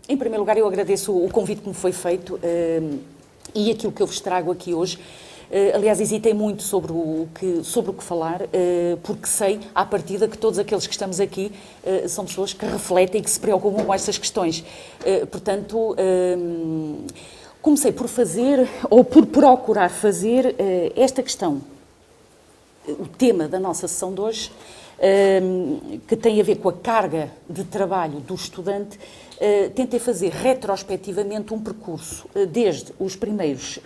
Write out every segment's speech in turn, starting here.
Em primeiro lugar, eu agradeço o convite que me foi feito e aquilo que eu vos trago aqui hoje. Aliás, hesitei muito sobre o que falar, porque sei, à partida, que todos aqueles que estamos aqui são pessoas que refletem e que se preocupam com estas questões. Portanto, comecei por fazer, ou por procurar fazer, esta questão, o tema da nossa sessão de hoje, que tem a ver com a carga de trabalho do estudante. Tentei fazer retrospectivamente um percurso, desde os primeiros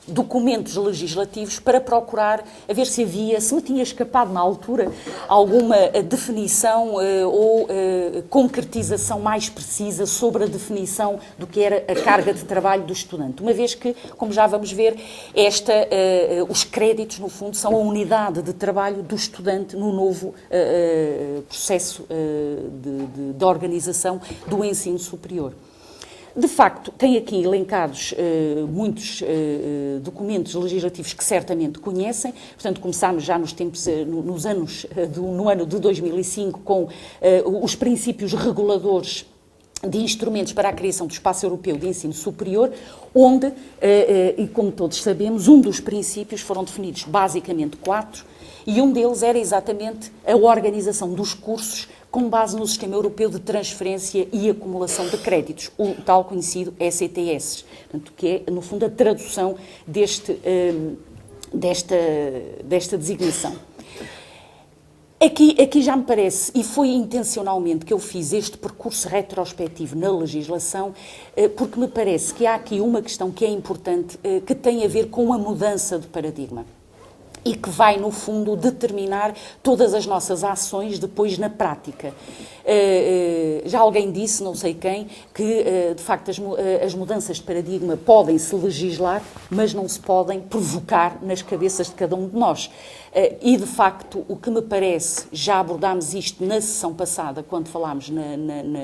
documentos legislativos, para procurar a ver se me tinha escapado na altura alguma definição ou concretização mais precisa sobre a definição do que era a carga de trabalho do estudante. Uma vez que, como já vamos ver, os créditos, no fundo, são a unidade de trabalho do estudante no novo processo de organização do ensino superior. De facto, tem aqui elencados muitos documentos legislativos que certamente conhecem. Portanto, começámos já no ano de 2005 com os princípios reguladores de instrumentos para a criação do Espaço Europeu de Ensino Superior, onde, e como todos sabemos, um dos princípios foram definidos basicamente 4, e um deles era exatamente a organização dos cursos com base no Sistema Europeu de Transferência e Acumulação de Créditos, o tal conhecido ECTS, portanto, que é, no fundo, a tradução desta designação. Aqui já me parece, e foi intencionalmente que eu fiz este percurso retrospectivo na legislação, porque me parece que há aqui uma questão que é importante, que tem a ver com a mudança de paradigma e que vai, no fundo, determinar todas as nossas ações depois na prática. Já alguém disse, não sei quem, que, de facto, as mudanças de paradigma podem-se legislar, mas não se podem provocar nas cabeças de cada um de nós. E, de facto, o que me parece, já abordámos isto na sessão passada, quando falámos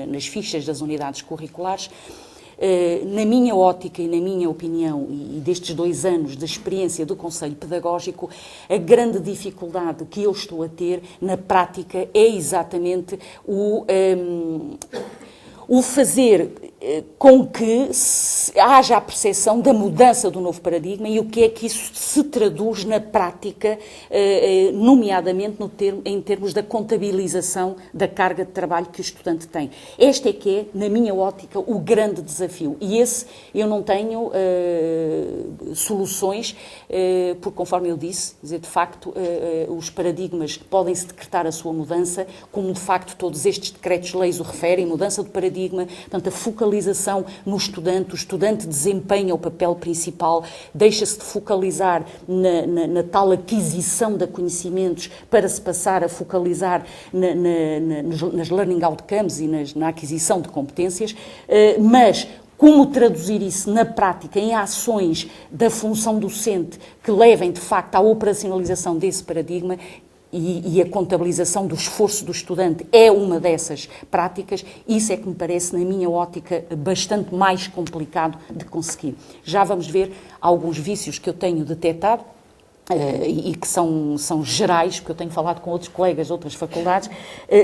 nas fichas das unidades curriculares, na minha ótica e na minha opinião, e destes 2 anos de experiência do Conselho Pedagógico, a grande dificuldade que eu estou a ter na prática é exatamente o fazer com que haja a percepção da mudança do novo paradigma e o que é que isso se traduz na prática, nomeadamente em termos da contabilização da carga de trabalho que o estudante tem. Este é que é, na minha ótica, o grande desafio. E esse eu não tenho soluções, porque, conforme eu disse, de facto, os paradigmas podem-se decretar a sua mudança, como de facto todos estes decretos-leis o referem, mudança de paradigma, portanto, a focalização no estudante, o estudante desempenha o papel principal, deixa-se de focalizar na tal aquisição de conhecimentos para se passar a focalizar nas learning outcomes e na aquisição de competências, mas como traduzir isso na prática em ações da função docente que levem, de facto, à operacionalização desse paradigma, e a contabilização do esforço do estudante é uma dessas práticas. Isso é que me parece, na minha ótica, bastante mais complicado de conseguir. Já vamos ver alguns vícios que eu tenho detectado, e que são gerais, porque eu tenho falado com outros colegas de outras faculdades,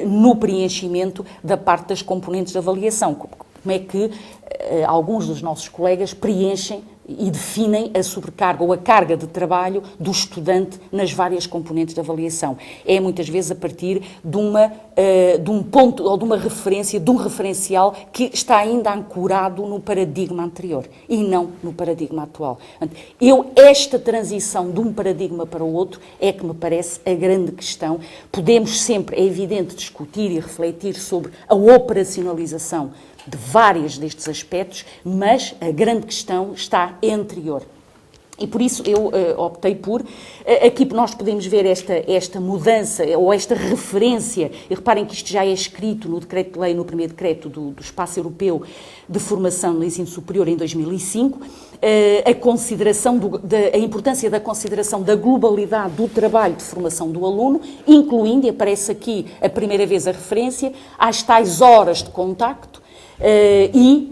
no preenchimento da parte das componentes de avaliação. Como é que alguns dos nossos colegas preenchem e definem a sobrecarga ou a carga de trabalho do estudante nas várias componentes de avaliação. É muitas vezes a partir de um ponto ou de uma referência, de um referencial que está ainda ancorado no paradigma anterior e não no paradigma atual. Esta transição de um paradigma para o outro é que me parece a grande questão. Podemos sempre, é evidente, discutir e refletir sobre a operacionalização de vários destes aspectos, mas a grande questão está anterior. E por isso eu optei por, aqui nós podemos ver esta mudança ou esta referência, e reparem que isto já é escrito no decreto-lei, no primeiro decreto do Espaço Europeu de Formação no Ensino Superior em 2005, a importância da consideração da globalidade do trabalho de formação do aluno, incluindo, e aparece aqui a primeira vez a referência, às tais horas de contacto, e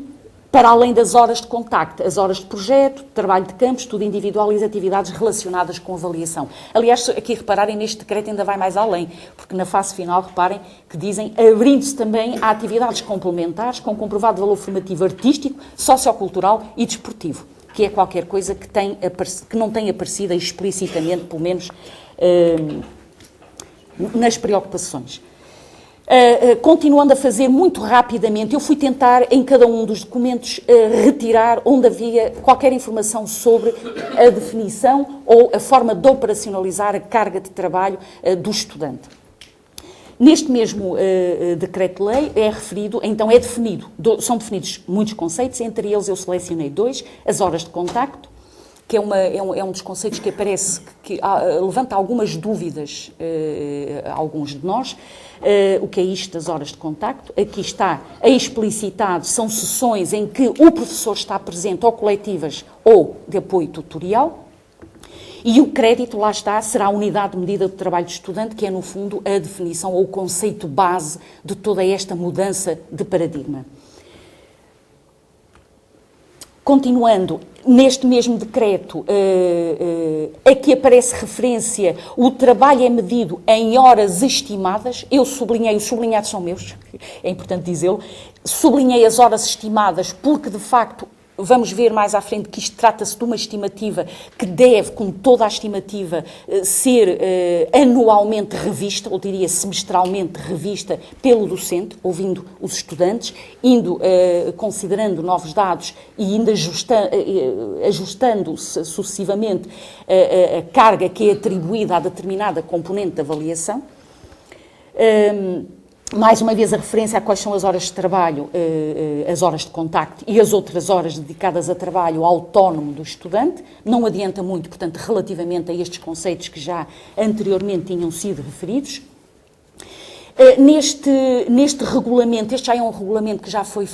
para além das horas de contacto, as horas de projeto, trabalho de campo, estudo individual e as atividades relacionadas com avaliação. Aliás, aqui repararem, neste decreto ainda vai mais além, porque na fase final, reparem, que dizem abrindo-se também a atividades complementares com comprovado valor formativo artístico, sociocultural e desportivo, que é qualquer coisa que não tem aparecido explicitamente, pelo menos nas preocupações. Continuando a fazer muito rapidamente, eu fui tentar em cada um dos documentos retirar onde havia qualquer informação sobre a definição ou a forma de operacionalizar a carga de trabalho do estudante. Neste mesmo decreto-lei são definidos muitos conceitos, entre eles eu selecionei 2, as horas de contacto, que é um dos conceitos que aparece, que levanta algumas dúvidas a alguns de nós. O que é isto das horas de contacto? Aqui está explicitado, são sessões em que o professor está presente, ou coletivas ou de apoio tutorial, e o crédito, lá está, será a unidade de medida do trabalho do estudante, que é, no fundo, a definição ou o conceito base de toda esta mudança de paradigma. Continuando, neste mesmo decreto, aqui aparece referência, o trabalho é medido em horas estimadas, eu sublinhei, os sublinhados são meus, é importante dizê-lo, sublinhei as horas estimadas porque, de facto, vamos ver mais à frente que isto trata-se de uma estimativa que deve, como toda a estimativa, ser anualmente revista, ou diria semestralmente revista pelo docente, ouvindo os estudantes, considerando novos dados e indo ajustando-se sucessivamente a carga que é atribuída a determinada componente de avaliação. Mais uma vez a referência a quais são as horas de trabalho, as horas de contacto e as outras horas dedicadas a trabalho autónomo do estudante. Não adianta muito, portanto, relativamente a estes conceitos que já anteriormente tinham sido referidos. Neste regulamento, este já é um regulamento que já foi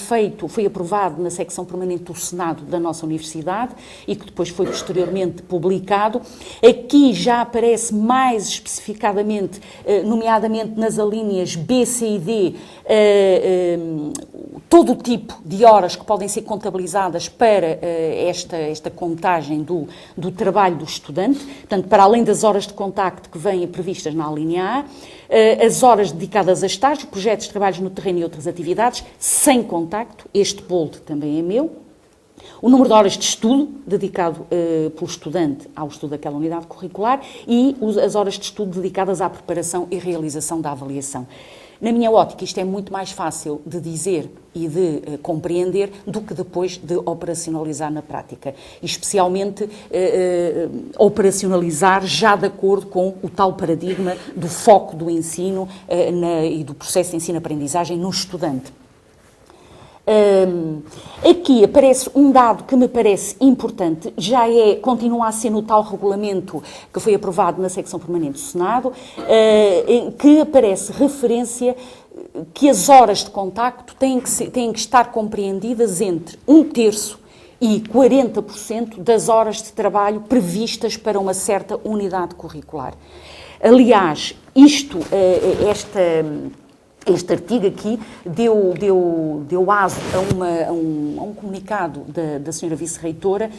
aprovado na secção permanente do Senado da nossa Universidade e que depois foi posteriormente publicado. Aqui já aparece mais especificadamente, nomeadamente nas alíneas B, C e D, todo o tipo de horas que podem ser contabilizadas para esta contagem do trabalho do estudante, portanto, para além das horas de contacto que vêm previstas na alínea A, as horas dedicadas a estágios, projetos, trabalhos no terreno e outras atividades, sem contacto, este bold também é meu, o número de horas de estudo dedicado pelo estudante ao estudo daquela unidade curricular e as horas de estudo dedicadas à preparação e realização da avaliação. Na minha ótica, isto é muito mais fácil de dizer e de compreender do que depois de operacionalizar na prática. E especialmente operacionalizar já de acordo com o tal paradigma do foco do ensino e do processo de ensino-aprendizagem no estudante. Aqui aparece um dado que me parece importante, continua a ser no tal regulamento que foi aprovado na secção permanente do Senado, em que aparece referência que as horas de contacto têm que estar compreendidas entre 1/3 e 40% das horas de trabalho previstas para uma certa unidade curricular. Aliás, este artigo aqui deu aso a um comunicado da senhora vice-reitora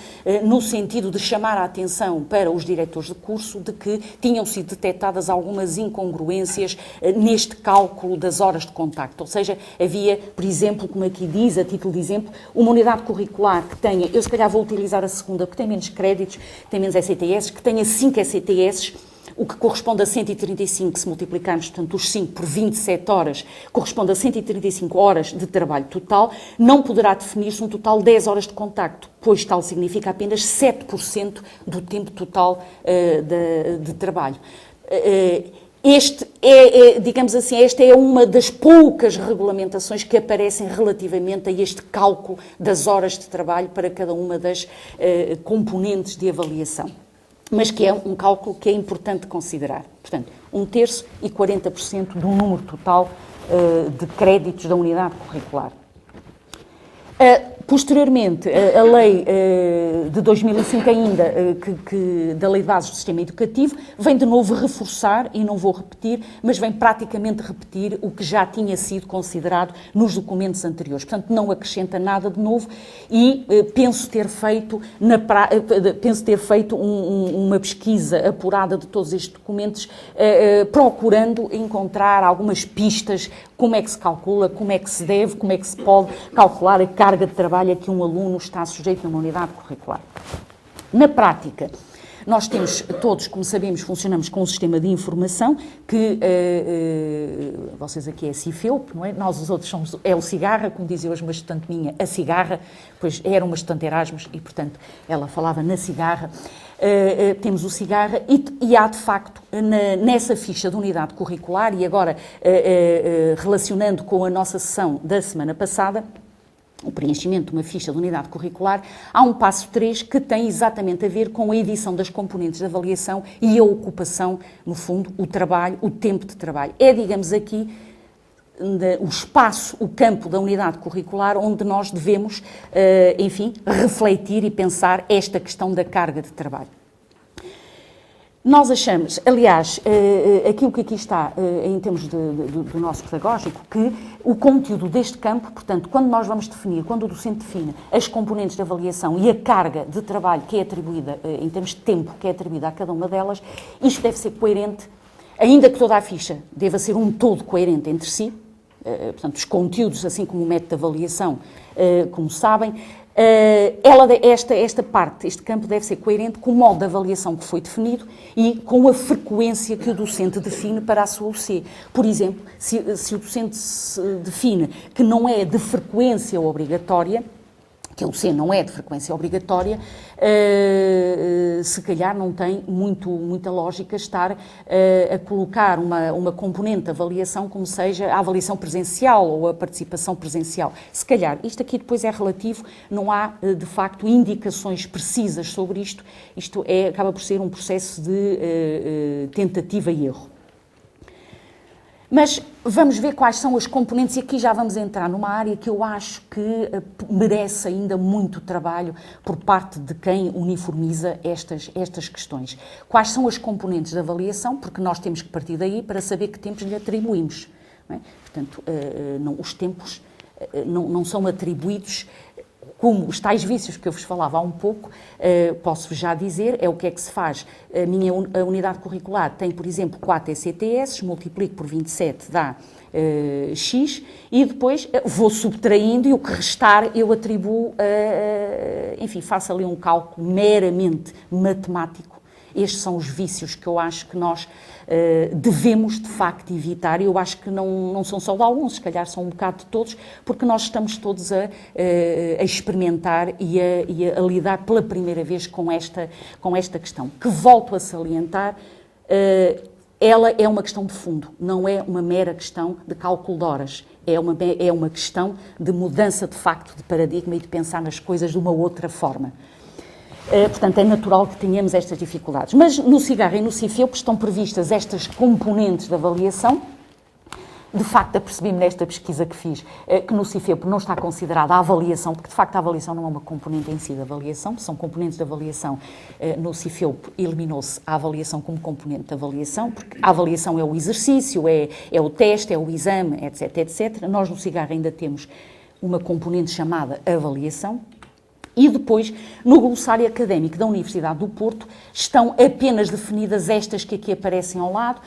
no sentido de chamar a atenção para os diretores de curso de que tinham sido detectadas algumas incongruências neste cálculo das horas de contacto. Ou seja, havia, por exemplo, como aqui diz, a título de exemplo, uma unidade curricular que tenha, eu se calhar vou utilizar a segunda porque tem menos créditos, tem menos ECTS, que tenha 5 ECTS, o que corresponde a 135, se multiplicarmos, portanto, os 5 por 27 horas, corresponde a 135 horas de trabalho total, não poderá definir-se um total de 10 horas de contacto, pois tal significa apenas 7% do tempo total de trabalho. Digamos assim, esta é uma das poucas regulamentações que aparecem relativamente a este cálculo das horas de trabalho para cada uma das componentes de avaliação, mas que é um cálculo que é importante considerar. Portanto, 1/3 e 40% do número total de créditos da unidade curricular. Posteriormente, a lei de 2005 ainda, da Lei de Bases do Sistema Educativo, vem de novo reforçar, e não vou repetir, mas vem praticamente repetir o que já tinha sido considerado nos documentos anteriores. Portanto, não acrescenta nada de novo e penso ter feito uma pesquisa apurada de todos estes documentos, procurando encontrar algumas pistas, como é que se calcula, como é que se deve, como é que se pode calcular a carga de trabalho a que um aluno está sujeito numa unidade curricular. Na prática, nós temos todos, como sabemos, funcionamos com um sistema de informação que, vocês aqui é CIFEUP, não é? Nós os outros somos, é o Cigarra, como dizia hoje uma estudante minha, a Cigarra, pois era uma estudante Erasmus e, portanto, ela falava na Cigarra. Temos o Cigarra e há, de facto, nessa ficha de unidade curricular, e agora relacionando com a nossa sessão da semana passada, o preenchimento de uma ficha de unidade curricular, há um passo 3 que tem exatamente a ver com a edição das componentes de avaliação e a ocupação, no fundo, o trabalho, o tempo de trabalho. É, digamos aqui, o espaço, o campo da unidade curricular onde nós devemos, enfim, refletir e pensar esta questão da carga de trabalho. Nós achamos, aliás, aquilo que aqui está, em termos do nosso pedagógico, que o conteúdo deste campo, portanto, quando nós vamos definir, quando o docente define as componentes de avaliação e a carga de trabalho que é atribuída, em termos de tempo que é atribuída a cada uma delas, isto deve ser coerente, ainda que toda a ficha deva ser um todo coerente entre si, portanto, os conteúdos, assim como o método de avaliação, como sabem, esta parte, este campo deve ser coerente com o modo de avaliação que foi definido e com a frequência que o docente define para a sua UC. Por exemplo, se o docente define que não é de frequência obrigatória, que a UC não é de frequência obrigatória, se calhar não tem muita lógica estar a colocar uma componente de avaliação como seja a avaliação presencial ou a participação presencial. Se calhar, isto aqui depois é relativo, não há de facto indicações precisas sobre isto, acaba por ser um processo de tentativa e erro. Mas vamos ver quais são as componentes, e aqui já vamos entrar numa área que eu acho que merece ainda muito trabalho por parte de quem uniformiza estas questões. Quais são as componentes de avaliação, porque nós temos que partir daí para saber que tempos lhe atribuímos. Não é? Portanto, os tempos não são atribuídos como os tais vícios que eu vos falava há um pouco, posso-vos já dizer, é o que é que se faz. A unidade curricular tem, por exemplo, 4 ECTS, multiplico por 27 dá X, e depois vou subtraindo e o que restar eu atribuo, enfim, faço ali um cálculo meramente matemático. Estes são os vícios que eu acho que nós devemos, de facto, evitar. Eu acho que não são só de alguns, se calhar são um bocado de todos, porque nós estamos todos a experimentar e a lidar pela primeira vez com esta questão, que volto a salientar, ela é uma questão de fundo, não é uma mera questão de cálculo de horas, é uma questão de mudança, de facto, de paradigma e de pensar nas coisas de uma outra forma. Portanto, é natural que tenhamos estas dificuldades. Mas no Cigarra e no CIFEUP estão previstas estas componentes de avaliação. De facto, apercebi-me nesta pesquisa que fiz que no CIFEUP não está considerada a avaliação, porque de facto a avaliação não é uma componente em si da avaliação, são componentes de avaliação. No CIFEUP eliminou-se a avaliação como componente de avaliação, porque a avaliação é o exercício, é o teste, é o exame, etc, etc. Nós no Cigarra ainda temos uma componente chamada avaliação. E depois, no glossário académico da Universidade do Porto, estão apenas definidas estas que aqui aparecem ao lado,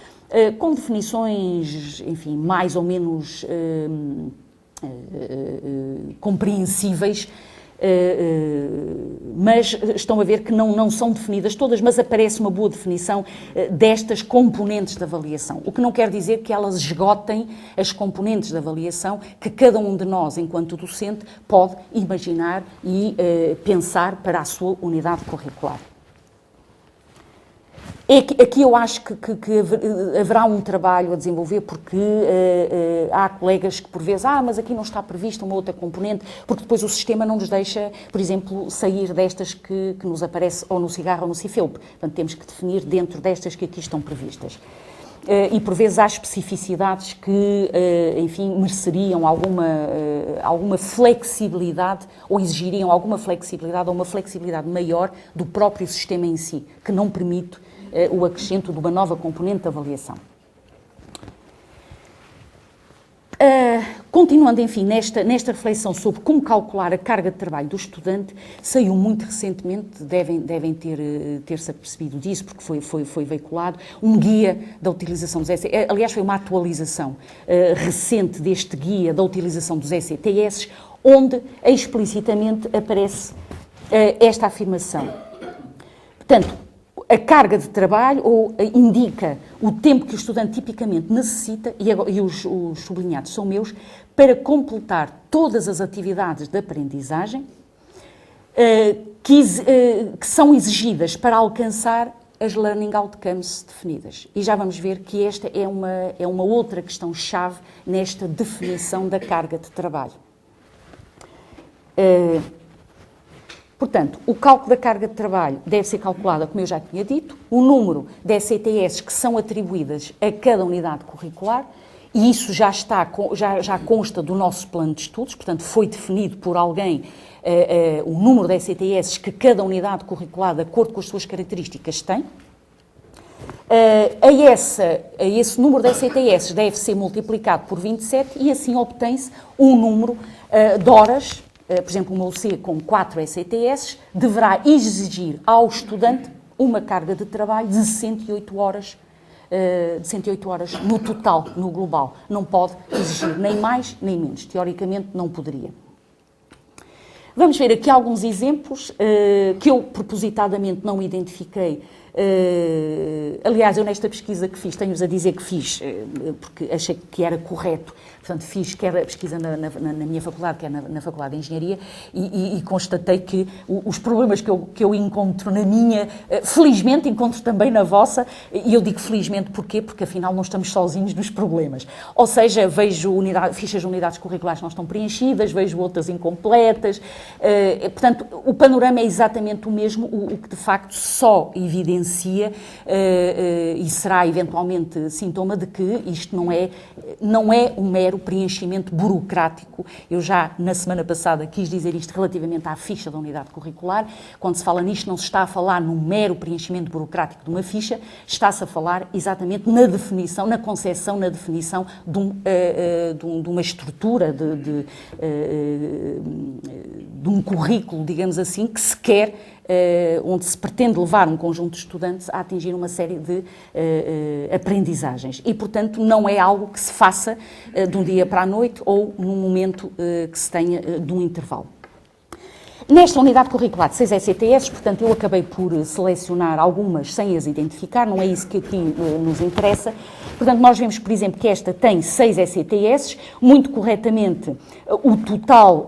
com definições, enfim, mais ou menos compreensíveis, mas estão a ver que não são definidas todas, mas aparece uma boa definição destas componentes de avaliação. O que não quer dizer que elas esgotem as componentes de avaliação que cada um de nós, enquanto docente, pode imaginar e pensar para a sua unidade curricular. Aqui eu acho que haverá um trabalho a desenvolver, porque há colegas que por vezes, mas aqui não está prevista uma outra componente, porque depois o sistema não nos deixa, por exemplo, sair destas que nos aparece ou no Cigarra ou no CIFEUP. Portanto, temos que definir dentro destas que aqui estão previstas. e por vezes há especificidades que, enfim, mereceriam alguma flexibilidade ou exigiriam alguma flexibilidade ou uma flexibilidade maior do próprio sistema em si, que não permite o acrescento de uma nova componente de avaliação. Continuando, enfim, nesta reflexão sobre como calcular a carga de trabalho do estudante, saiu muito recentemente, devem ter-se apercebido disso, porque foi veiculado, um guia da utilização dos ECTS. Aliás, foi uma atualização recente deste guia da utilização dos ECTS, onde explicitamente aparece esta afirmação. Portanto, a carga de trabalho indica o tempo que o estudante tipicamente necessita, e os sublinhados são meus, para completar todas as atividades de aprendizagem que são exigidas para alcançar as learning outcomes definidas. E já vamos ver que esta é uma outra questão-chave nesta definição da carga de trabalho. Portanto, o cálculo da carga de trabalho deve ser calculado, como eu já tinha dito, o número de ECTS que são atribuídas a cada unidade curricular, e isso já consta do nosso plano de estudos, portanto, foi definido por alguém o número de ECTS que cada unidade curricular, de acordo com as suas características, tem. A esse número de ECTS deve ser multiplicado por 27 e assim obtém-se um número de horas. Por exemplo, uma UC com 4 ECTS deverá exigir ao estudante uma carga de trabalho de 108 horas, no total, no global. Não pode exigir nem mais nem menos. Teoricamente, não poderia. Vamos ver aqui alguns exemplos que eu propositadamente não identifiquei. Aliás, eu nesta pesquisa que fiz, tenho-vos a dizer que fiz, porque achei que era correto, portanto fiz quer a pesquisa na minha faculdade, quer na Faculdade de Engenharia, e constatei que os problemas que eu encontro na minha, felizmente encontro também na vossa, e eu digo felizmente porquê? Porque afinal não estamos sozinhos nos problemas. Ou seja, vejo fichas de unidades curriculares que não estão preenchidas, vejo outras incompletas, portanto o panorama é exatamente o mesmo, o que de facto só evidencia e será eventualmente sintoma de que isto não é um mero preenchimento burocrático. Eu já na semana passada quis dizer isto relativamente à ficha da unidade curricular. Quando se fala nisto, não se está a falar num mero preenchimento burocrático de uma ficha, está-se a falar exatamente na definição, na concepção, na definição de uma estrutura, de um currículo, digamos assim, que se quer, onde se pretende levar um conjunto de estudantes a atingir uma série de aprendizagens. E, portanto, não é algo que se faça de um dia para a noite ou num momento que se tenha de um intervalo. Nesta unidade curricular de 6 ECTS, portanto, eu acabei por selecionar algumas sem as identificar, não é isso que aqui nos interessa. Portanto, nós vemos, por exemplo, que esta tem 6 ECTS, muito corretamente o total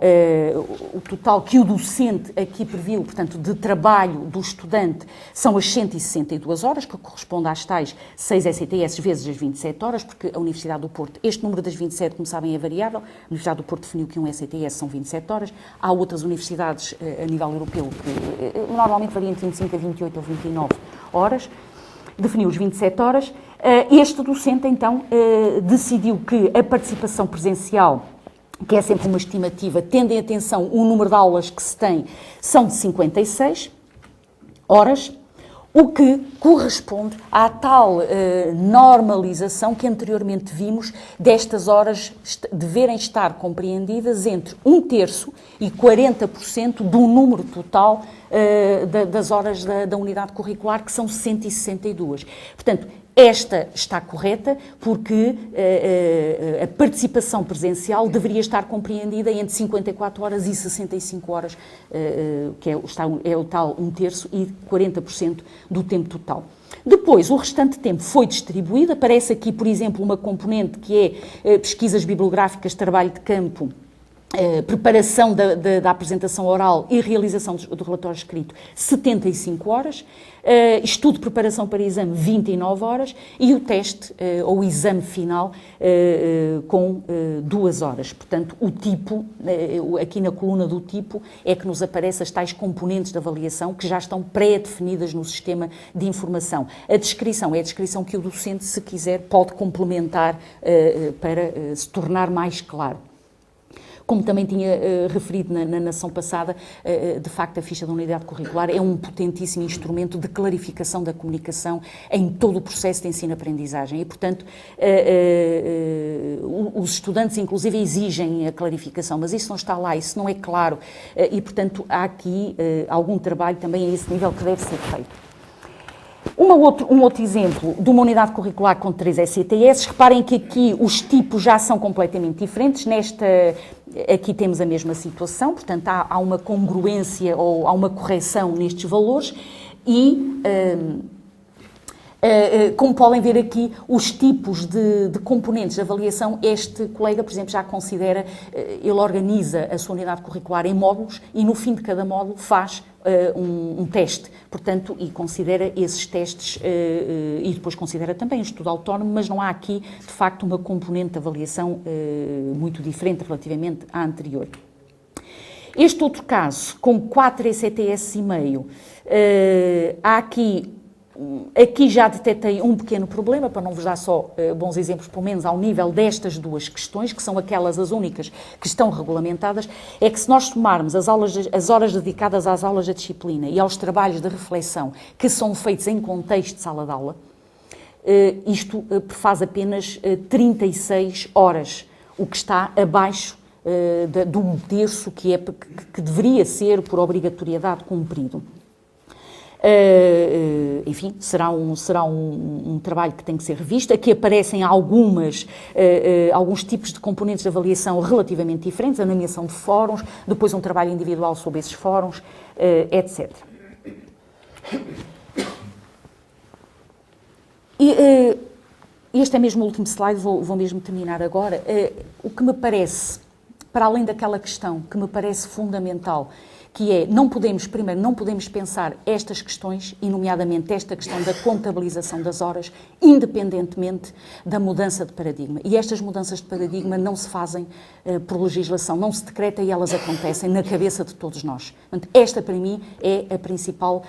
que o docente aqui previu, portanto, de trabalho do estudante, são as 162 horas, que corresponde às tais 6 ECTS vezes as 27 horas, porque a Universidade do Porto, este número das 27, como sabem, é variável. A Universidade do Porto definiu que um ECTS são 27 horas, há outras universidades a nível europeu que normalmente varia entre 25 a 28 ou 29 horas, definiu os 27 horas. Este docente, então, decidiu que a participação presencial, que é sempre uma estimativa, tendo em atenção o número de aulas que se tem, são de 56 horas, o que corresponde à tal normalização que anteriormente vimos destas horas deverem estar compreendidas entre 1/3 e 40% do número total das horas da unidade curricular, que são 162. Portanto, esta está correta porque a participação presencial deveria estar compreendida entre 54 horas e 65 horas, que é o tal 1/3 e 40% do tempo total. Depois, o restante tempo foi distribuído. Aparece aqui, por exemplo, uma componente que é pesquisas bibliográficas, trabalho de campo preparação da apresentação oral e realização do relatório escrito, 75 horas, estudo de preparação para exame, 29 horas, e o teste ou o exame final com 2 horas. Portanto, o tipo, aqui na coluna do tipo, é que nos aparecem as tais componentes de avaliação que já estão pré-definidas no sistema de informação. A descrição é a descrição que o docente, se quiser, pode complementar para se tornar mais claro. Como também tinha referido na sessão passada, de facto a ficha da unidade curricular é um potentíssimo instrumento de clarificação da comunicação em todo o processo de ensino-aprendizagem e, portanto, os estudantes inclusive exigem a clarificação, mas isso não está lá, isso não é claro e, portanto, há aqui algum trabalho também a esse nível que deve ser feito. Um outro exemplo de uma unidade curricular com 3 ECTS, reparem que aqui os tipos já são completamente diferentes, aqui temos a mesma situação, portanto há uma congruência ou há uma correção nestes valores e, como podem ver aqui, os tipos de componentes de avaliação, este colega, por exemplo, já considera, ele organiza a sua unidade curricular em módulos e no fim de cada módulo faz um teste, portanto, e considera esses testes e depois considera também o estudo autónomo, mas não há aqui, de facto, uma componente de avaliação muito diferente relativamente à anterior. Este outro caso, com 4 ECTS e meio, há aqui já detectei um pequeno problema, para não vos dar só bons exemplos, pelo menos ao nível destas duas questões, que são aquelas as únicas que estão regulamentadas, é que se nós tomarmos as horas dedicadas às aulas da disciplina e aos trabalhos de reflexão que são feitos em contexto de sala de aula, isto faz apenas 36 horas, o que está abaixo de um terço que deveria ser, por obrigatoriedade, cumprido. Enfim, será um trabalho que tem que ser revisto. Aqui aparecem alguns tipos de componentes de avaliação relativamente diferentes, a nomeação de fóruns, depois um trabalho individual sobre esses fóruns, etc. E este é mesmo o último slide, vou mesmo terminar agora. O que me parece, para além daquela questão que me parece fundamental, que é, não podemos pensar estas questões, e nomeadamente esta questão da contabilização das horas, independentemente da mudança de paradigma. E estas mudanças de paradigma não se fazem por legislação, não se decreta e elas acontecem na cabeça de todos nós. Portanto, esta para mim é a principal,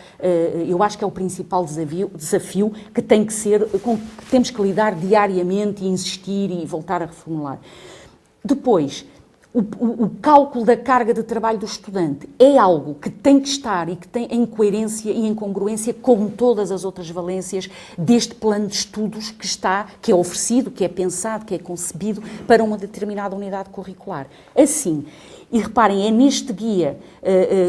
eu acho que é o principal desafio que tem que ser, com que temos que lidar diariamente e insistir e voltar a reformular. Depois, o cálculo da carga de trabalho do estudante é algo que tem que estar e que tem em coerência e em congruência com todas as outras valências deste plano de estudos que é oferecido, que é pensado, que é concebido para uma determinada unidade curricular. Assim, e reparem, é neste guia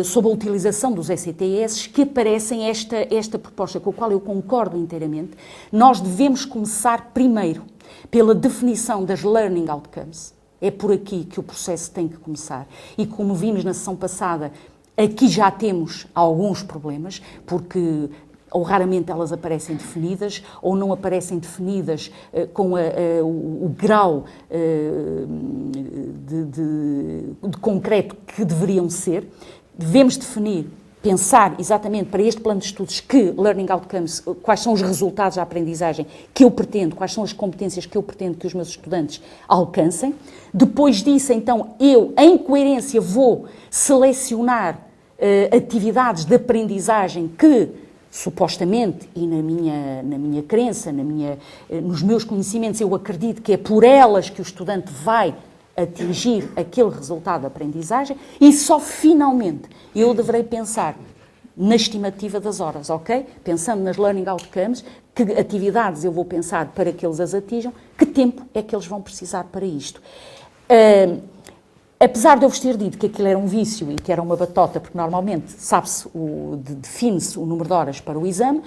sobre a utilização dos ECTS que aparecem esta proposta, com a qual eu concordo inteiramente. Nós devemos começar primeiro pela definição das Learning Outcomes. É por aqui que o processo tem que começar. E como vimos na sessão passada, aqui já temos alguns problemas, porque ou raramente elas aparecem definidas, ou não aparecem definidas com o grau de concreto que deveriam ser. Devemos definir, pensar exatamente para este plano de estudos que Learning Outcomes, quais são os resultados da aprendizagem que eu pretendo, quais são as competências que eu pretendo que os meus estudantes alcancem. Depois disso, então, eu, em coerência, vou selecionar atividades de aprendizagem que, supostamente, e na minha crença, nos meus conhecimentos, eu acredito que é por elas que o estudante vai atingir aquele resultado de aprendizagem e só finalmente eu deverei pensar na estimativa das horas, ok? Pensando nas Learning Outcomes, que atividades eu vou pensar para que eles as atinjam, que tempo é que eles vão precisar para isto. Apesar de eu vos ter dito que aquilo era um vício e que era uma batota, porque normalmente sabe-se, define-se o número de horas para o exame,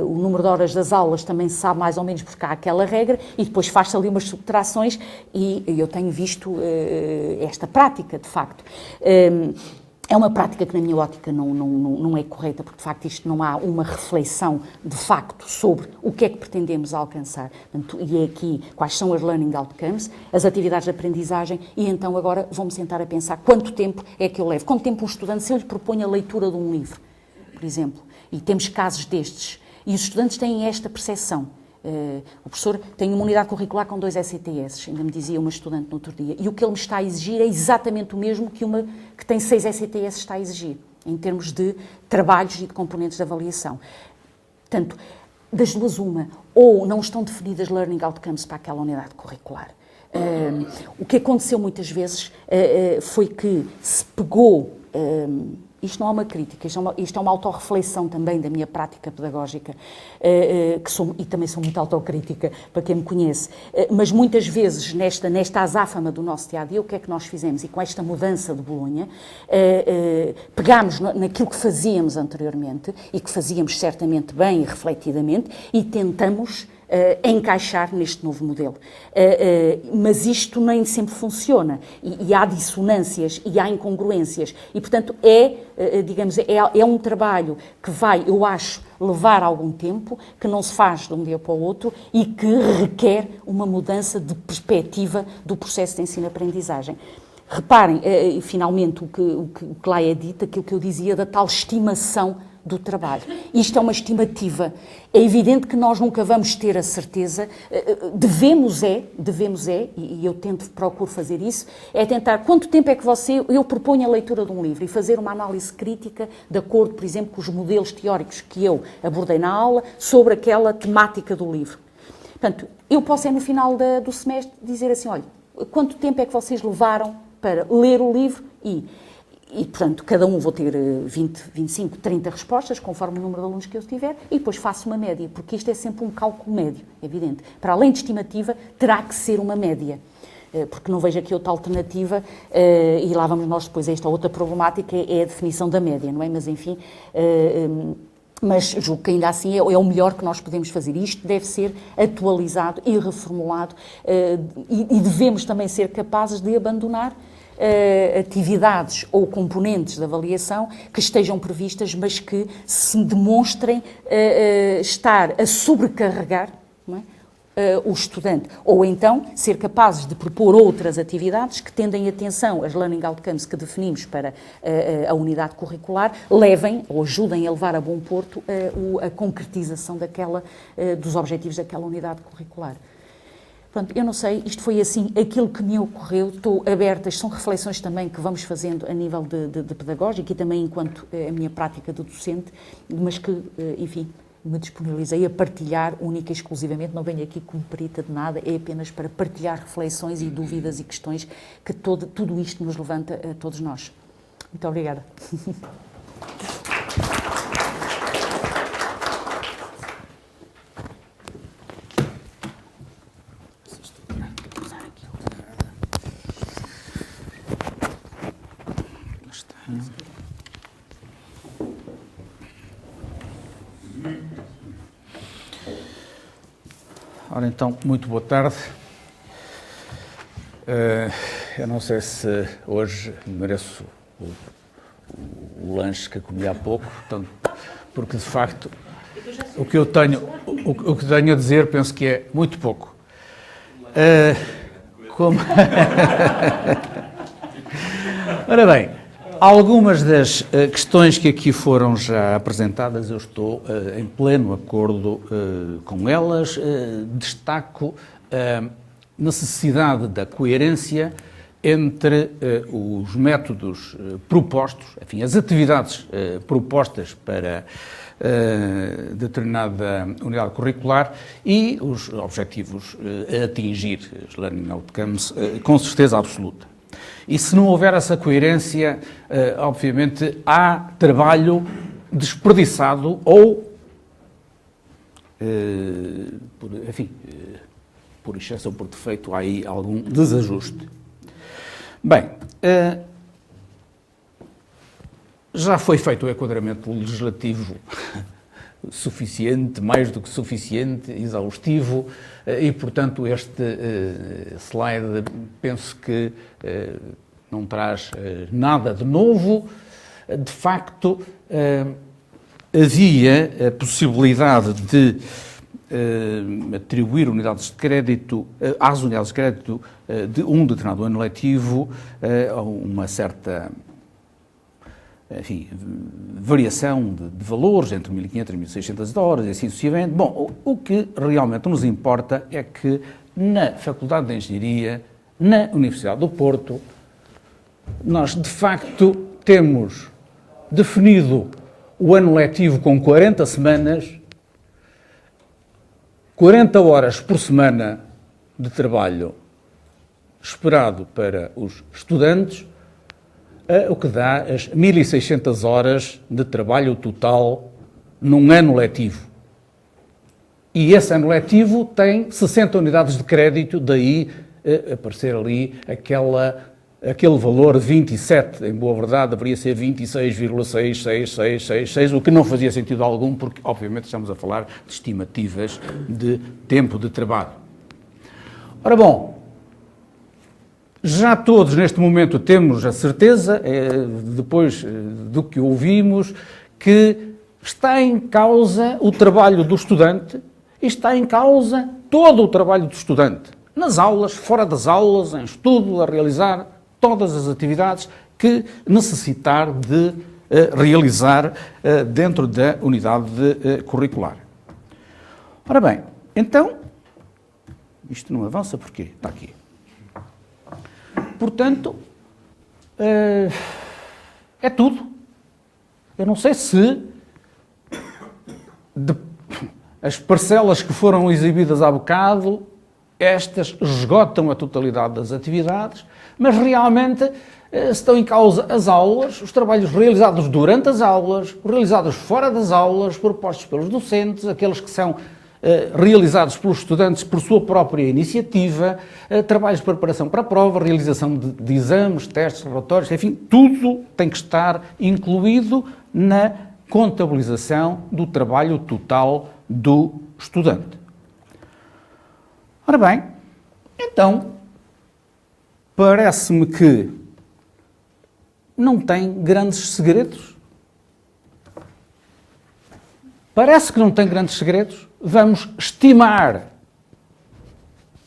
o número de horas das aulas também se sabe mais ou menos porque há aquela regra e depois faz-se ali umas subtrações e eu tenho visto esta prática, de facto. É uma prática que, na minha ótica, não é correta, porque, de facto, isto não há uma reflexão, de facto, sobre o que é que pretendemos alcançar. Portanto, e é aqui quais são as learning outcomes, as atividades de aprendizagem, e então agora vou-me sentar a pensar quanto tempo é que eu levo. Quanto tempo um estudante, se eu lhe proponho a leitura de um livro, por exemplo, e temos casos destes, e os estudantes têm esta percepção. O professor tem uma unidade curricular com 2 ECTS, ainda me dizia uma estudante no outro dia, e o que ele me está a exigir é exatamente o mesmo que uma que tem 6 ECTS está a exigir, em termos de trabalhos e de componentes de avaliação. Portanto, das duas uma, ou não estão definidas learning outcomes para aquela unidade curricular. O que aconteceu muitas vezes foi que se pegou... Isto não é uma crítica, isto é uma autorreflexão também da minha prática pedagógica, e também sou muito autocrítica, para quem me conhece, mas muitas vezes nesta azáfama do nosso dia-a-dia, o que é que nós fizemos? E com esta mudança de Bolonha, pegámos naquilo que fazíamos anteriormente, e que fazíamos certamente bem e refletidamente, e tentamos encaixar neste novo modelo. Mas isto nem sempre funciona, e há dissonâncias e há incongruências, e portanto é um trabalho que vai, eu acho, levar algum tempo, que não se faz de um dia para o outro e que requer uma mudança de perspectiva do processo de ensino-aprendizagem. Reparem, finalmente, o que lá é dito, aquilo que eu dizia da tal estimação do trabalho. Isto é uma estimativa. É evidente que nós nunca vamos ter a certeza, devemos e eu procuro fazer isso, é tentar quanto tempo é que eu proponho a leitura de um livro e fazer uma análise crítica de acordo, por exemplo, com os modelos teóricos que eu abordei na aula sobre aquela temática do livro. Portanto, eu posso no final do semestre dizer assim, olha, quanto tempo é que vocês levaram para ler o livro e, portanto, cada um vou ter 20, 25, 30 respostas, conforme o número de alunos que eu tiver, e depois faço uma média, porque isto é sempre um cálculo médio, é evidente. Para além de estimativa, terá que ser uma média, porque não vejo aqui outra alternativa, e lá vamos nós depois a esta outra problemática, é a definição da média, não é? Mas, enfim... mas julgo que ainda assim é o melhor que nós podemos fazer. Isto deve ser atualizado e reformulado, e devemos também ser capazes de abandonar atividades ou componentes de avaliação que estejam previstas, mas que se demonstrem estar a sobrecarregar, não é? O estudante, ou então ser capazes de propor outras atividades que, tendo em atenção as learning outcomes que definimos para a unidade curricular, levem ou ajudem a levar a bom porto a concretização dos objetivos daquela unidade curricular. Pronto, eu não sei, isto foi assim aquilo que me ocorreu, estou aberta, são reflexões também que vamos fazendo a nível de pedagógico e também enquanto a minha prática de docente, mas que, enfim, me disponibilizei a partilhar única e exclusivamente, não venho aqui como perita de nada, é apenas para partilhar reflexões e dúvidas e questões que tudo isto nos levanta a todos nós. Muito obrigada. Ora então, muito boa tarde. Eu não sei se hoje mereço o lanche que comi há pouco, portanto, porque de facto o que tenho a dizer penso que é muito pouco. Ora bem, algumas das questões que aqui foram já apresentadas, eu estou em pleno acordo com elas. Destaco a necessidade da coerência entre os métodos propostos, enfim, as atividades propostas para determinada unidade curricular e os objetivos a atingir, os learning outcomes, com certeza absoluta. E se não houver essa coerência, obviamente há trabalho desperdiçado ou, por excesso ou por defeito, há aí algum desajuste. Bem, já foi feito o enquadramento legislativo suficiente, mais do que suficiente, exaustivo, e, portanto, este slide penso que não traz nada de novo. de facto, havia a possibilidade de atribuir unidades de crédito, às unidades de crédito de um determinado ano letivo, uma certa, enfim, variação de valores entre 1.500 e 1.600 horas e assim sucessivamente. Bom, o que realmente nos importa é que na Faculdade de Engenharia, na Universidade do Porto, nós de facto temos definido o ano letivo com 40 semanas, 40 horas por semana de trabalho esperado para os estudantes, o que dá as 1.600 horas de trabalho total num ano letivo. E esse ano letivo tem 60 unidades de crédito, daí aparecer ali aquele valor 27, em boa verdade deveria ser 26,66666, o que não fazia sentido algum, porque obviamente estamos a falar de estimativas de tempo de trabalho. Ora bom, já todos neste momento temos a certeza, depois do que ouvimos, que está em causa o trabalho do estudante e está em causa todo o trabalho do estudante, nas aulas, fora das aulas, em estudo, a realizar todas as atividades que necessitar de realizar dentro da unidade curricular. Ora bem, então, isto não avança porquê? Está aqui. Portanto, é tudo. Eu não sei se as parcelas que foram exibidas há bocado, estas esgotam a totalidade das atividades, mas realmente estão em causa as aulas, os trabalhos realizados durante as aulas, realizados fora das aulas, propostos pelos docentes, aqueles que são realizados pelos estudantes por sua própria iniciativa, trabalhos de preparação para a prova, realização de exames, testes, relatórios, enfim, tudo tem que estar incluído na contabilização do trabalho total do estudante. Ora bem, então, parece-me que não tem grandes segredos. Parece que não tem grandes segredos. Vamos estimar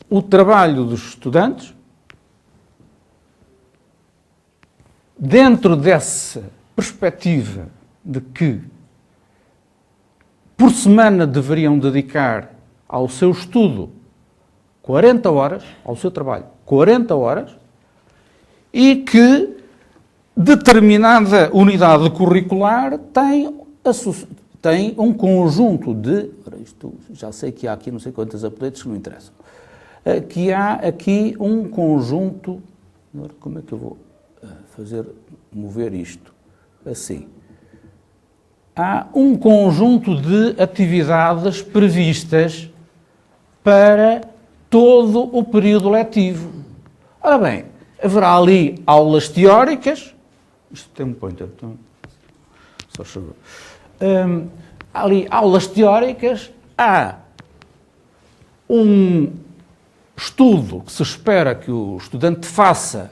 o trabalho dos estudantes dentro dessa perspectiva de que por semana deveriam dedicar ao seu estudo 40 horas, ao seu trabalho 40 horas, e que determinada unidade curricular tem um conjunto de... Isto, já sei que há aqui não sei quantas updates que não interessam. Que há aqui um conjunto... Como é que eu vou mover isto? Assim. Há um conjunto de atividades previstas para todo o período letivo. Ora bem, haverá ali aulas teóricas... Isto tem um pointer, então... Só chegou. Há ali aulas teóricas, há um estudo que se espera que o estudante faça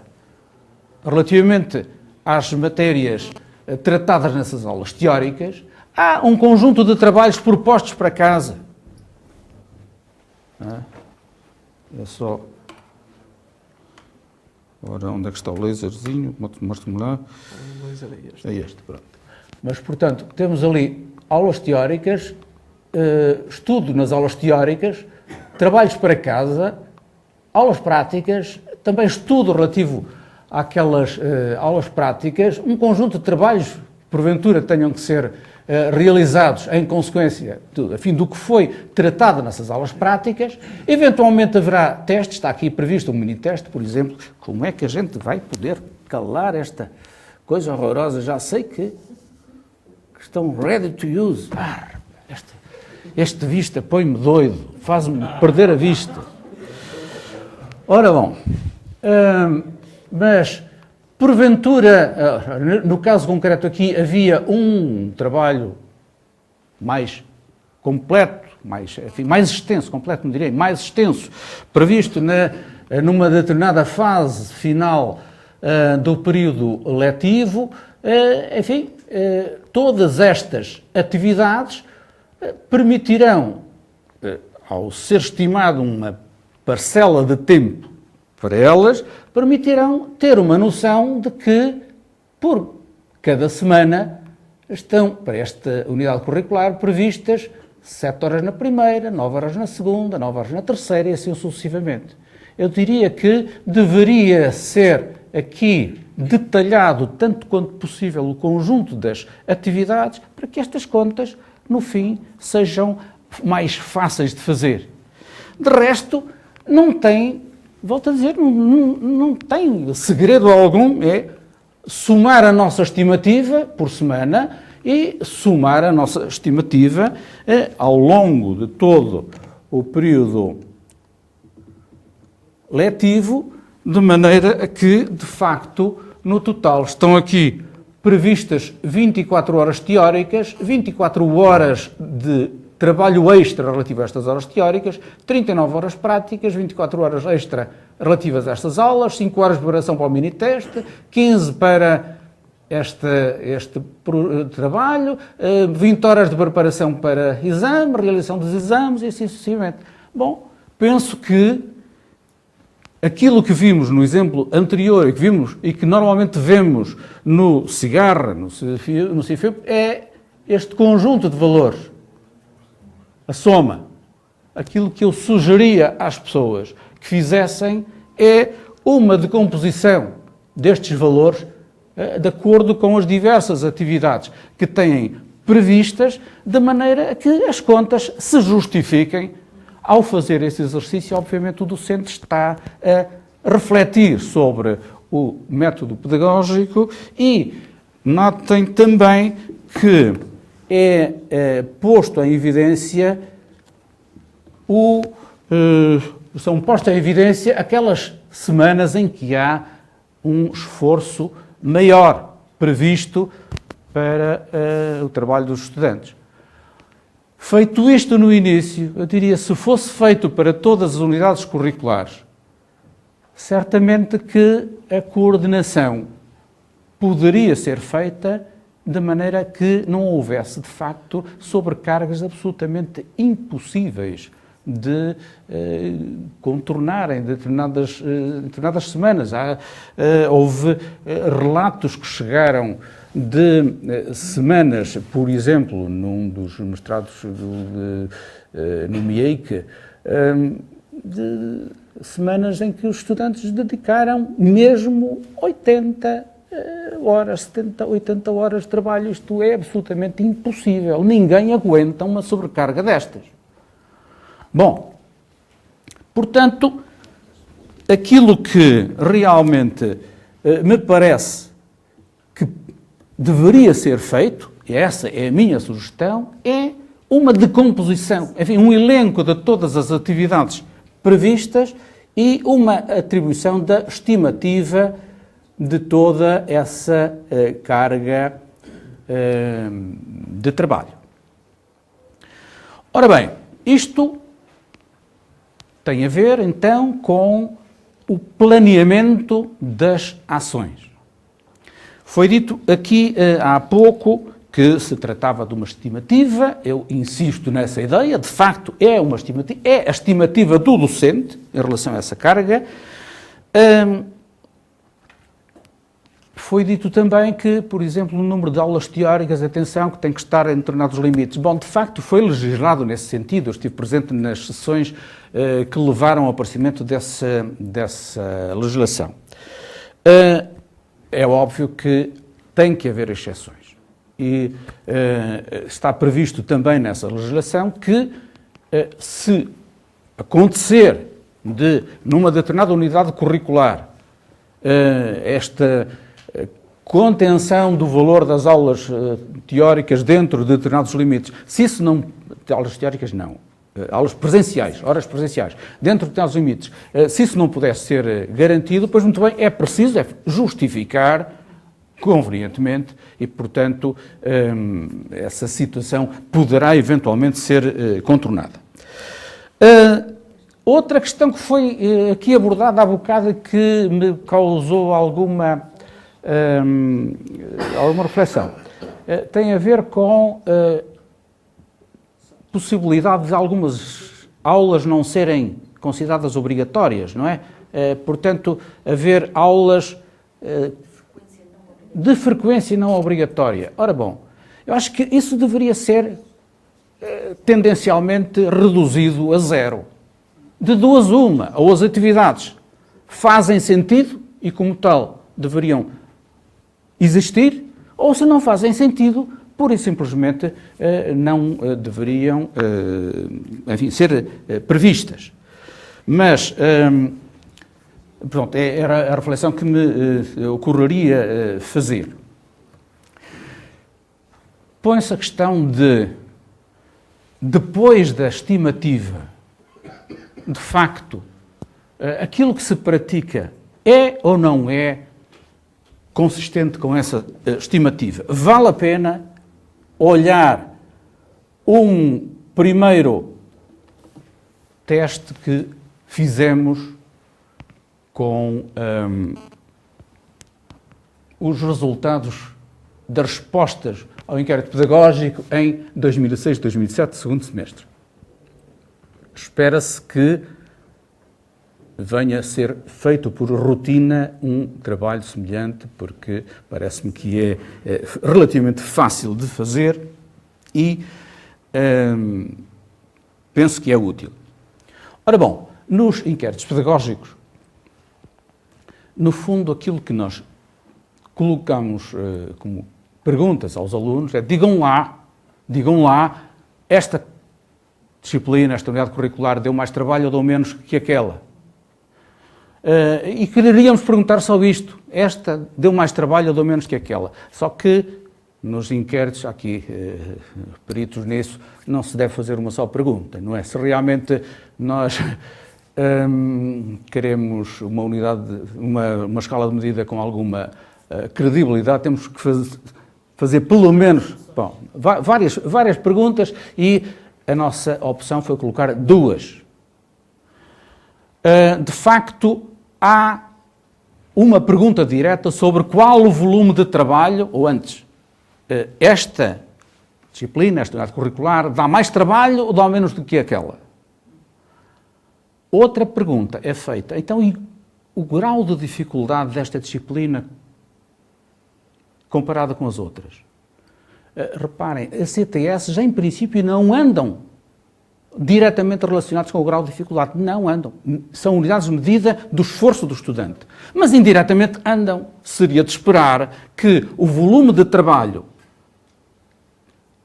relativamente às matérias tratadas nessas aulas teóricas, há um conjunto de trabalhos propostos para casa. É só... Ora, onde é que está o laserzinho? Mostra-me lá. O laser é este. É este, pronto. Mas, portanto, temos ali aulas teóricas, estudo nas aulas teóricas, trabalhos para casa, aulas práticas, também estudo relativo àquelas aulas práticas, um conjunto de trabalhos, porventura, tenham que ser realizados em consequência a fim do que foi tratado nessas aulas práticas. Eventualmente haverá testes, está aqui previsto um mini-teste, por exemplo. Como é que a gente vai poder calar esta coisa horrorosa? Já sei que estão ready to use. Este vista põe-me doido, faz-me perder a vista. Ora bom, mas porventura, no caso concreto aqui, havia um trabalho mais completo, mais extenso, completo, não direi, mais extenso, previsto numa determinada fase final do período letivo, enfim, todas estas atividades permitirão, ao ser estimado uma parcela de tempo para elas, permitirão ter uma noção de que, por cada semana, estão, para esta unidade curricular, previstas 7 horas na primeira, 9 horas na segunda, 9 horas na terceira e assim sucessivamente. Eu diria que deveria ser aqui detalhado, tanto quanto possível, o conjunto das atividades, para que estas contas, no fim, sejam mais fáceis de fazer. De resto, não tem, volto a dizer, não tem segredo algum, é somar a nossa estimativa por semana e somar a nossa estimativa ao longo de todo o período letivo, de maneira a que, de facto, no total estão aqui previstas 24 horas teóricas, 24 horas de trabalho extra relativo a estas horas teóricas, 39 horas práticas, 24 horas extra relativas a estas aulas, 5 horas de preparação para o mini-teste, 15 para este trabalho, 20 horas de preparação para exame, realização dos exames e assim sucessivamente. Bom, penso que aquilo que vimos no exemplo anterior e que normalmente vemos no Cigarra, no CIFEP, é este conjunto de valores, a soma. Aquilo que eu sugeria às pessoas que fizessem é uma decomposição destes valores de acordo com as diversas atividades que têm previstas, de maneira a que as contas se justifiquem. Ao fazer esse exercício, obviamente, o docente está a refletir sobre o método pedagógico e notem também que é posto em evidência são postas em evidência aquelas semanas em que há um esforço maior previsto para o trabalho dos estudantes. Feito isto no início, eu diria, se fosse feito para todas as unidades curriculares, certamente que a coordenação poderia ser feita de maneira que não houvesse, de facto, sobrecargas absolutamente impossíveis de contornarem determinadas semanas. Houve relatos que chegaram de semanas, por exemplo, num dos mestrados no MIEIC, de semanas em que os estudantes dedicaram mesmo 80 horas, 70, 80 horas de trabalho. Isto é absolutamente impossível. Ninguém aguenta uma sobrecarga destas. Bom, portanto, aquilo que realmente me parece que deveria ser feito, e essa é a minha sugestão, é uma decomposição, enfim, um elenco de todas as atividades previstas e uma atribuição da estimativa de toda essa carga de trabalho. Ora bem, isto tem a ver, então, com o planeamento das ações. Foi dito aqui há pouco que se tratava de uma estimativa, eu insisto nessa ideia, de facto é uma estimativa, é a estimativa do docente em relação a essa carga. Foi dito também que, por exemplo, o número de aulas teóricas, atenção, que tem que estar em determinados limites. Bom, de facto, foi legislado nesse sentido. Eu estive presente nas sessões que levaram ao aparecimento dessa legislação. É óbvio que tem que haver exceções. E está previsto também nessa legislação que, se acontecer numa determinada unidade curricular, esta contenção do valor das aulas teóricas dentro de determinados limites, se isso não... Aulas teóricas não. Aulas presenciais, horas presenciais, dentro de determinados limites, se isso não pudesse ser garantido, pois muito bem, é preciso justificar convenientemente e, portanto, essa situação poderá eventualmente ser contornada. Outra questão que foi aqui abordada há bocado e que me causou alguma reflexão, tem a ver com a possibilidade de algumas aulas não serem consideradas obrigatórias, não é? Portanto, haver aulas de frequência não obrigatória. Ora bom, eu acho que isso deveria ser tendencialmente reduzido a zero. De duas uma, ou as atividades fazem sentido e, como tal, deveriam existir, ou se não fazem sentido, pura e simplesmente não deveriam, enfim, ser previstas. Mas, pronto, era a reflexão que me ocorreria fazer. Põe-se a questão de, depois da estimativa, de facto, aquilo que se pratica é ou não é consistente com essa estimativa. Vale a pena olhar um primeiro teste que fizemos com os resultados das respostas ao inquérito pedagógico em 2006-2007, segundo semestre. Espera-se que venha a ser feito por rotina um trabalho semelhante, porque parece-me que é relativamente fácil de fazer e penso que é útil. Ora bom, nos inquéritos pedagógicos, no fundo, aquilo que nós colocamos como perguntas aos alunos é: digam lá, esta disciplina, esta unidade curricular deu mais trabalho ou deu menos que aquela? E queríamos perguntar só isto: esta deu mais trabalho ou deu menos que aquela? Só que nos inquéritos, há aqui peritos nisso, não se deve fazer uma só pergunta, não é? Se realmente nós queremos uma unidade, uma escala de medida com alguma credibilidade, temos que fazer pelo menos várias perguntas, e a nossa opção foi colocar duas. De facto, há uma pergunta direta sobre qual o volume de trabalho, ou antes, esta disciplina, esta unidade curricular, dá mais trabalho ou dá menos do que aquela? Outra pergunta é feita: então, e o grau de dificuldade desta disciplina comparada com as outras? Reparem, as CTS já em princípio não andam diretamente relacionados com o grau de dificuldade. Não andam. São unidades de medida do esforço do estudante. Mas indiretamente andam. Seria de esperar que o volume de trabalho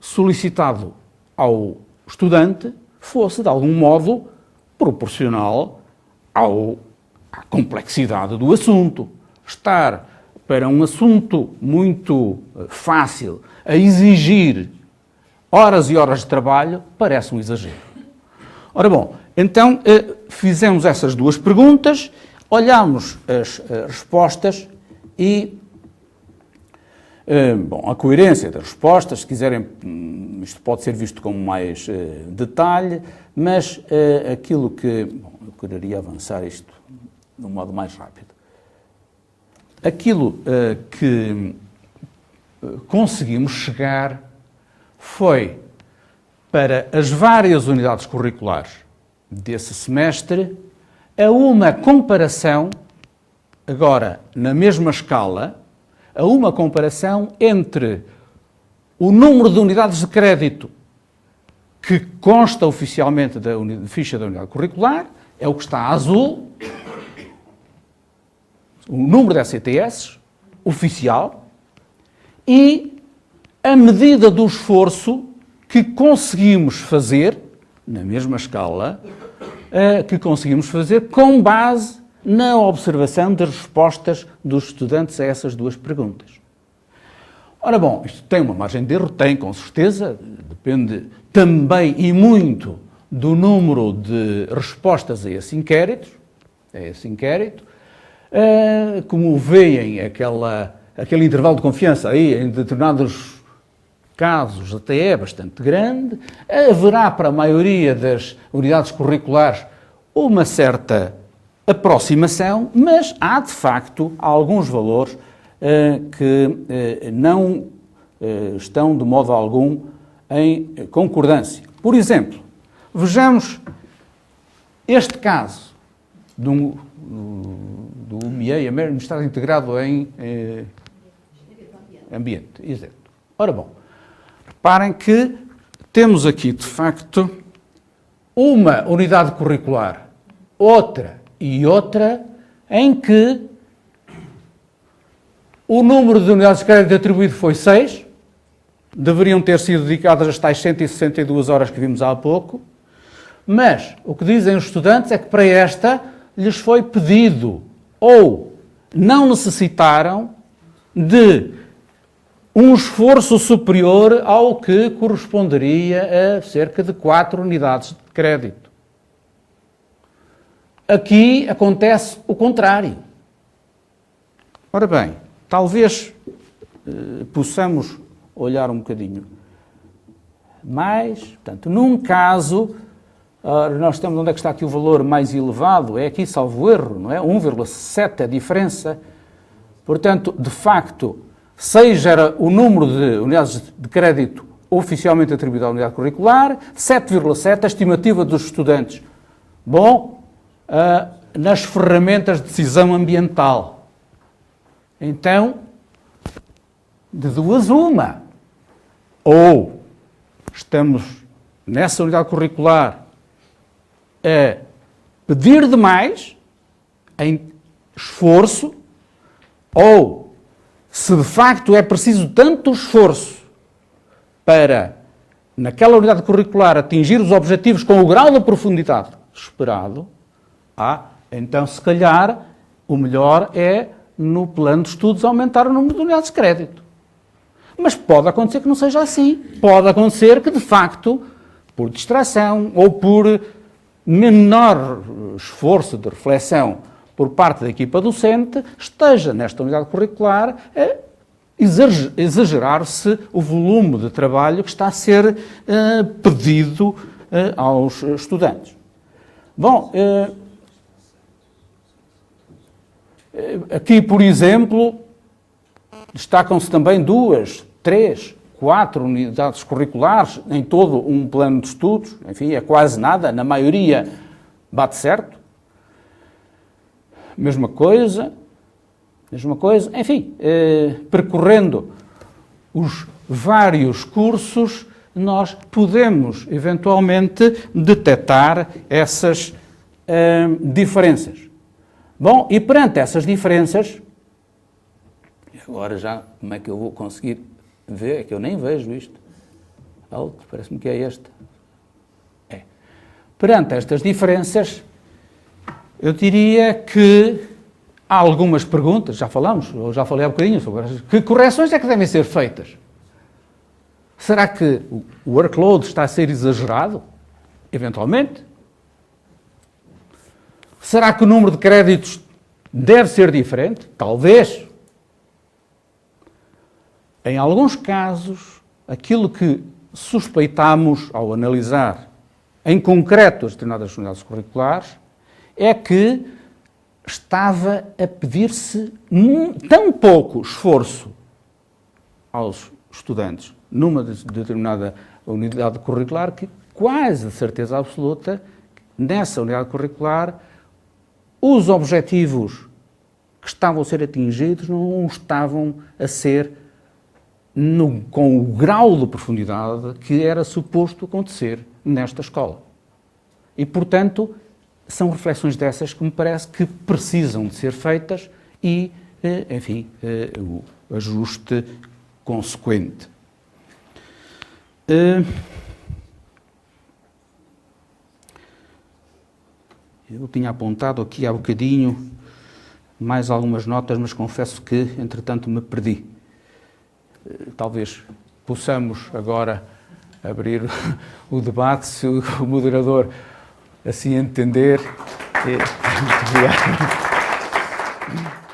solicitado ao estudante fosse, de algum modo, proporcional à complexidade do assunto. Estar para um assunto muito fácil a exigir horas e horas de trabalho parece um exagero. Ora bom, então fizemos essas duas perguntas, olhamos as respostas e, a coerência das respostas, se quiserem, isto pode ser visto com mais detalhe, mas aquilo que, eu queria avançar isto de um modo mais rápido. Aquilo que conseguimos chegar foi, para as várias unidades curriculares desse semestre, a uma comparação, agora na mesma escala, a uma comparação entre o número de unidades de crédito que consta oficialmente da ficha da unidade curricular, é o que está a azul, o número de CTS oficial, e a medida do esforço que conseguimos fazer, na mesma escala, que conseguimos fazer com base na observação das respostas dos estudantes a essas duas perguntas. Ora bom, isto tem uma margem de erro? Tem, com certeza, depende também e muito do número de respostas a esse inquérito, como veem aquele intervalo de confiança aí em determinados casos até é bastante grande. Haverá para a maioria das unidades curriculares uma certa aproximação, mas há, de facto, alguns valores que não estão, de modo algum, em concordância. Por exemplo, vejamos este caso do MEI, Mestrado Integrado em Ambiente. Exato. Ora bom, reparem que temos aqui, de facto, uma unidade curricular, outra e outra, em que o número de unidades de crédito atribuído foi 6, deveriam ter sido dedicadas as tais 162 horas que vimos há pouco, mas o que dizem os estudantes é que para esta lhes foi pedido ou não necessitaram de um esforço superior ao que corresponderia a cerca de 4 unidades de crédito. Aqui acontece o contrário. Ora bem, talvez possamos olhar um bocadinho mais. Portanto, num caso, nós temos onde é que está aqui o valor mais elevado, é aqui, salvo erro, não é? 1,7 a diferença. Portanto, de facto, 6 era o número de unidades de crédito oficialmente atribuído à unidade curricular, 7,7 a estimativa dos estudantes. Bom, nas ferramentas de decisão ambiental. Então, de duas uma. Ou estamos nessa unidade curricular a pedir demais em esforço, ou se de facto é preciso tanto esforço para, naquela unidade curricular, atingir os objetivos com o grau de profundidade esperado, então se calhar o melhor é, no plano de estudos, aumentar o número de unidades de crédito. Mas pode acontecer que não seja assim. Pode acontecer que, de facto, por distração ou por menor esforço de reflexão por parte da equipa docente, esteja nesta unidade curricular a exagerar-se o volume de trabalho que está a ser pedido aos estudantes. Bom, aqui, por exemplo, destacam-se também 2, 3, 4 unidades curriculares em todo um plano de estudos. Enfim, é quase nada, na maioria bate certo. Mesma coisa. Enfim, percorrendo os vários cursos, nós podemos, eventualmente, detectar essas diferenças. Bom, e perante essas diferenças, agora já, como é que eu vou conseguir ver? É que eu nem vejo isto. Alto, parece-me que é este. Perante estas diferenças, eu diria que há algumas perguntas, já falamos, ou já falei há bocadinho sobre que correções é que devem ser feitas. Será que o workload está a ser exagerado? Eventualmente. Será que o número de créditos deve ser diferente? Talvez. Em alguns casos, aquilo que suspeitamos ao analisar em concreto as determinadas unidades curriculares é que estava a pedir-se tão pouco esforço aos estudantes numa determinada unidade curricular que quase de certeza absoluta, nessa unidade curricular, os objetivos que estavam a ser atingidos não estavam a ser com o grau de profundidade que era suposto acontecer nesta escola. E, portanto, são reflexões dessas que me parece que precisam de ser feitas e, enfim, o ajuste consequente. Eu tinha apontado aqui há bocadinho mais algumas notas, mas confesso que, entretanto, me perdi. Talvez possamos agora abrir o debate, se o moderador assim entender. Muito obrigado.